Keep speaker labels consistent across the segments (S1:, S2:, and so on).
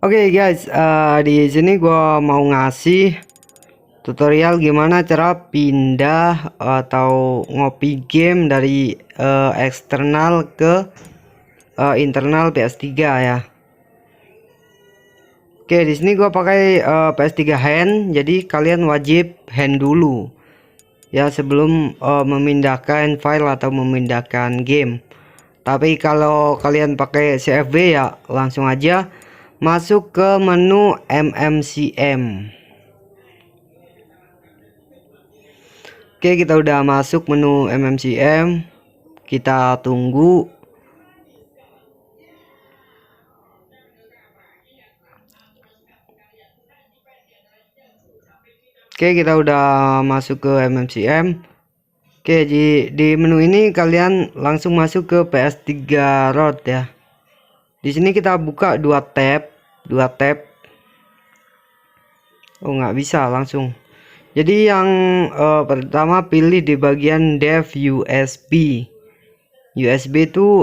S1: Oke guys, di sini gua mau ngasih tutorial gimana cara pindah atau ngopi game dari eksternal ke internal PS3 ya. Oke, di sini gua pakai PS3 hand, jadi kalian wajib hand dulu ya sebelum memindahkan file atau memindahkan game. Tapi kalau kalian pakai CFB ya langsung aja masuk ke menu MMCM. Oke, kita udah masuk menu MMCM. Kita tunggu. Oke, kita udah masuk ke MMCM. Oke, di menu ini kalian langsung masuk ke PS3 ROT ya. Di sini kita buka dua tab. Oh, nggak bisa langsung. Jadi yang pertama pilih di bagian dev USB. USB itu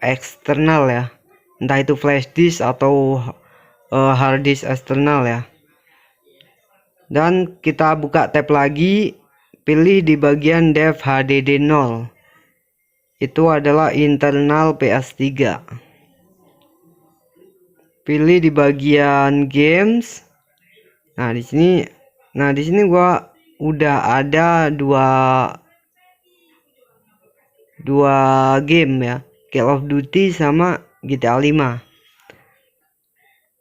S1: eksternal ya, entah itu flash disk atau hard disk eksternal ya. Dan kita buka tab lagi, pilih di bagian dev HDD 0. Itu adalah internal PS3. Pilih di bagian games. Nah, di sini gua udah ada dua game ya, Call of Duty sama GTA 5.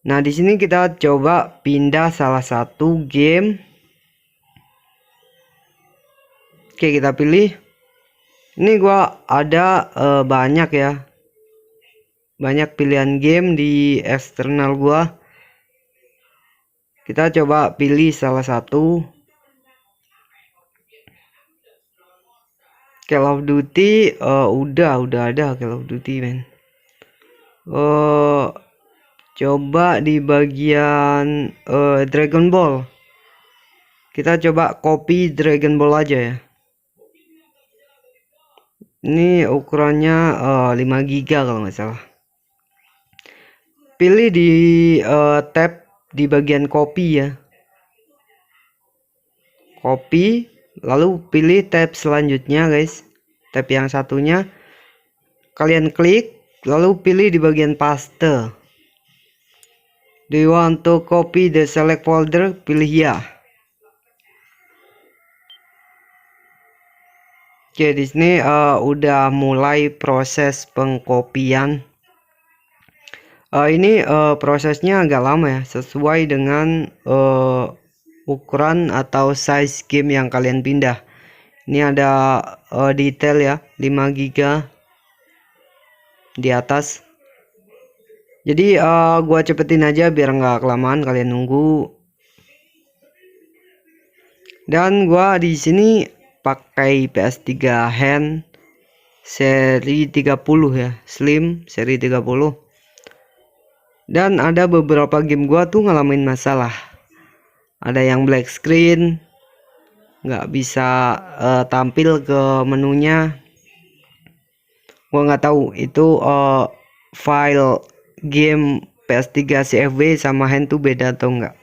S1: Nah, di sini kita coba pindah salah satu game. Oke, kita pilih. Ini gua ada banyak ya. Banyak pilihan game di eksternal gua. Kita coba pilih salah satu. Call of Duty udah ada Call of Duty, men. Coba di bagian Dragon Ball. Kita coba copy Dragon Ball aja ya. Ini ukurannya 5 GB kalau nggak salah. Pilih di tab di bagian copy ya. Copy, lalu pilih tab selanjutnya guys. Tab yang satunya kalian klik, lalu pilih di bagian paste. Do you want to copy the select folder? Pilih ya. Oke, di sini udah mulai proses pengkopian. Ini prosesnya agak lama ya, sesuai dengan ukuran atau size game yang kalian pindah. Ini ada detail ya, 5 GB di atas. Jadi gua cepetin aja biar nggak kelamaan kalian nunggu. Dan gua di sini pakai PS3 hand seri 30 ya, slim seri 30. Dan ada beberapa game gua tuh ngalamin masalah. Ada yang black screen, nggak bisa tampil ke menunya. Gua nggak tahu itu file game PS3 CFW sama hand tuh beda atau enggak.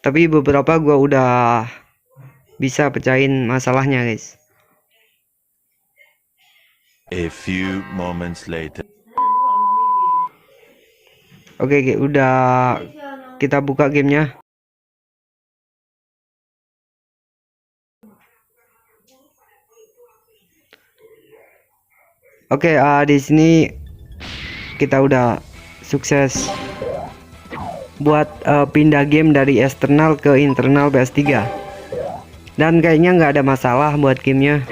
S1: Tapi beberapa gua udah bisa pecahin masalahnya guys.
S2: A few moments later.
S1: Oke, udah kita buka gamenya. Oke, di sini kita udah sukses buat pindah game dari eksternal ke internal PS3. Dan kayaknya nggak ada masalah buat gamenya.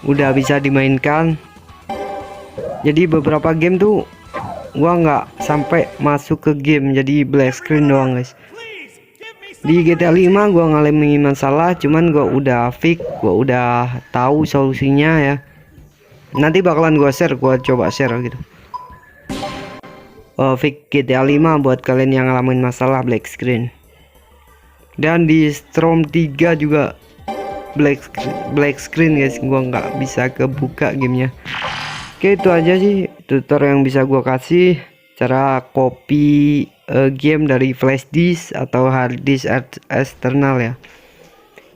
S1: Udah bisa dimainkan. Jadi beberapa game tuh gua nggak sampai masuk ke game, jadi black screen doang guys. Di GTA 5 gua ngalamin masalah, cuman gua udah fix, gua udah tahu solusinya ya. Nanti bakalan gua coba share gitu. Fix GTA 5 buat kalian yang ngalamin masalah black screen. Dan di Strom 3 juga black screen guys, gua nggak bisa kebuka gamenya. Oke, itu aja sih tutor yang bisa gua kasih, cara copy game dari flash disk atau hard disk eksternal ya.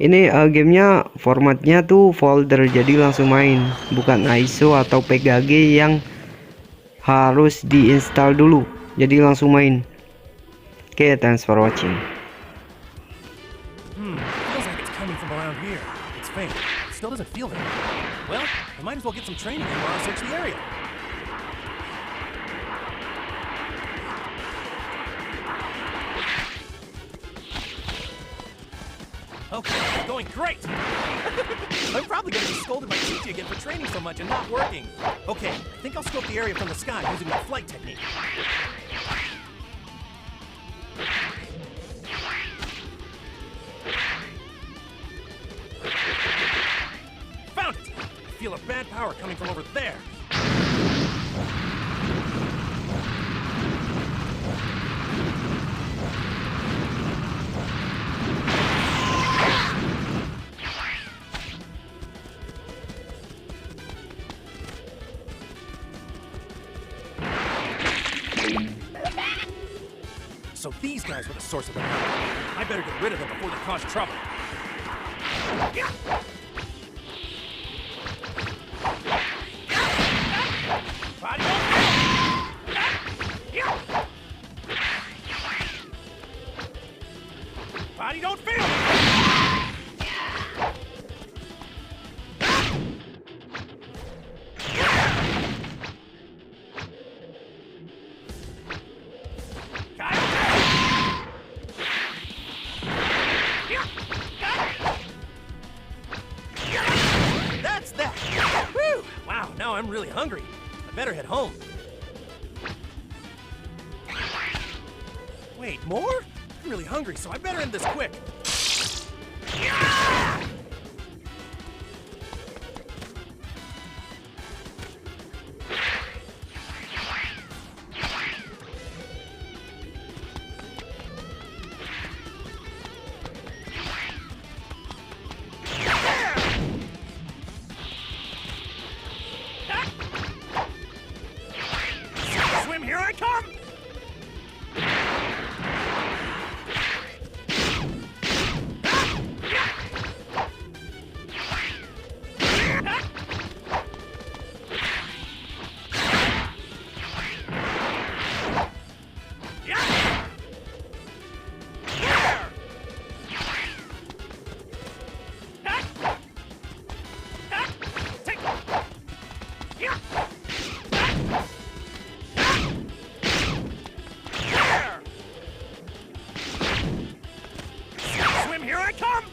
S1: Ini gamenya formatnya tuh folder, jadi langsung main, bukan ISO atau PGG yang harus diinstal dulu, jadi langsung main. Oke, thanks for watching.
S3: Feels like it's coming from around here. It's faint. It still doesn't feel very good. Well, I might as well get some training in while I search the area. Okay, going great! I'm probably gonna be scolded by Chichi again for training so much and not working. Okay, I think I'll scope the area from the sky using my flight technique. Found it! I feel a bad power coming from over there. So these guys were the source of the power. I better get rid of them before they cause trouble. Body Body don't feel it! That's that! Whew! Wow, now I'm really hungry. I better head home. Wait, more? I'm really hungry, so I better end this quick. Swim, here I come! Swim, here I come!